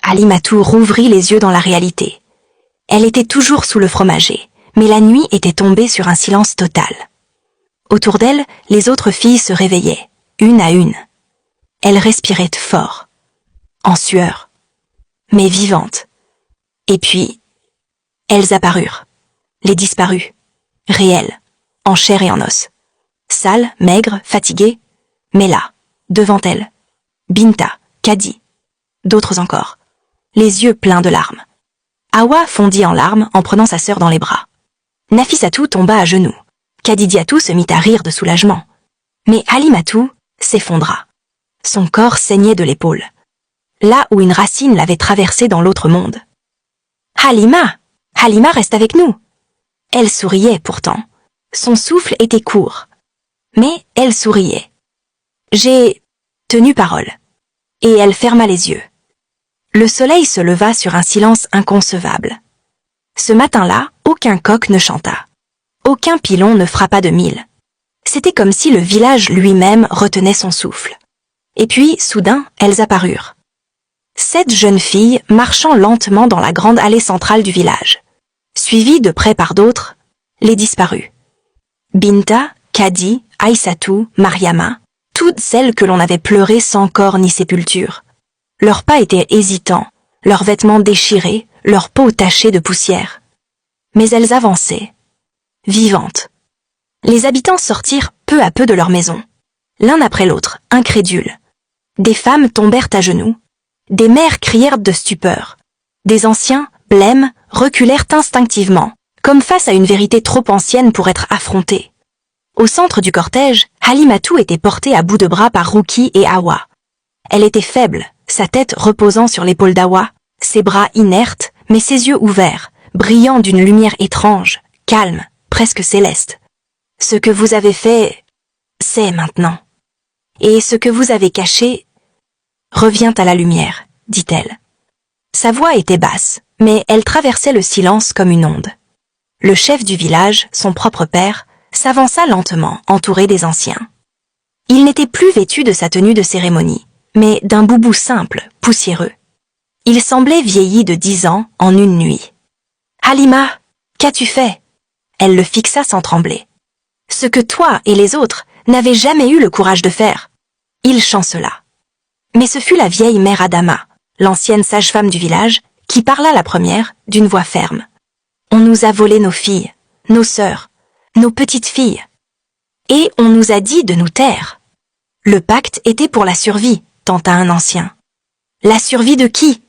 Halimatu rouvrit les yeux dans la réalité. Elle était toujours sous le fromager, mais la nuit était tombée sur un silence total. Autour d'elle, les autres filles se réveillaient, une à une. Elles respiraient fort, en sueur, mais vivantes. Et puis, elles apparurent, les disparues, réelles, en chair et en os. Sales, maigres, fatiguées, mais là, devant elles, Binta, Kadi, d'autres encore, les yeux pleins de larmes. Hawa fondit en larmes en prenant sa sœur dans les bras. Nafissatou tomba à genoux. Kadidiatou se mit à rire de soulagement. Mais Halimatu s'effondra. Son corps saignait de l'épaule, là où une racine l'avait traversé dans l'autre monde. « Halima! Halima reste avec nous !» Elle souriait pourtant. Son souffle était court. Mais elle souriait. J'ai tenu parole. Et elle ferma les yeux. Le soleil se leva sur un silence inconcevable. Ce matin-là, aucun coq ne chanta. Aucun pilon ne frappa de mille. C'était comme si le village lui-même retenait son souffle. Et puis, soudain, elles apparurent. 7 jeunes filles marchant lentement dans la grande allée centrale du village. Suivies de près par d'autres, les disparues. Binta, Kadi, Aïssatou, Mariama, toutes celles que l'on avait pleurées sans corps ni sépulture. Leurs pas étaient hésitants, leurs vêtements déchirés, leur peau tachée de poussière. Mais elles avançaient, vivantes. Les habitants sortirent peu à peu de leur maison, l'un après l'autre, incrédules. Des femmes tombèrent à genoux, des mères crièrent de stupeur, des anciens, blêmes, reculèrent instinctivement, comme face à une vérité trop ancienne pour être affrontée. Au centre du cortège, Halimatu était portée à bout de bras par Ruki et Hawa. Elle était faible, sa tête reposant sur l'épaule d'Hawa, ses bras inertes, mais ses yeux ouverts, brillant d'une lumière étrange, calme, presque céleste. « Ce que vous avez fait, c'est maintenant. Et ce que vous avez caché revient à la lumière, dit-elle. Sa voix était basse, mais elle traversait le silence comme une onde. Le chef du village, son propre père, s'avança lentement, entouré des anciens. Il n'était plus vêtu de sa tenue de cérémonie, mais d'un boubou simple, poussiéreux. Il semblait vieilli de 10 ans en une nuit. « Halima, qu'as-tu fait ?» Elle le fixa sans trembler. « Ce que toi et les autres n'avaient jamais eu le courage de faire. » Il chancela. Mais ce fut la vieille mère Adama, l'ancienne sage-femme du village, qui parla la première, d'une voix ferme. « On nous a volé nos filles, nos sœurs, nos petites filles. Et on nous a dit de nous taire. Le pacte était pour la survie, tenta un ancien. La survie de qui ?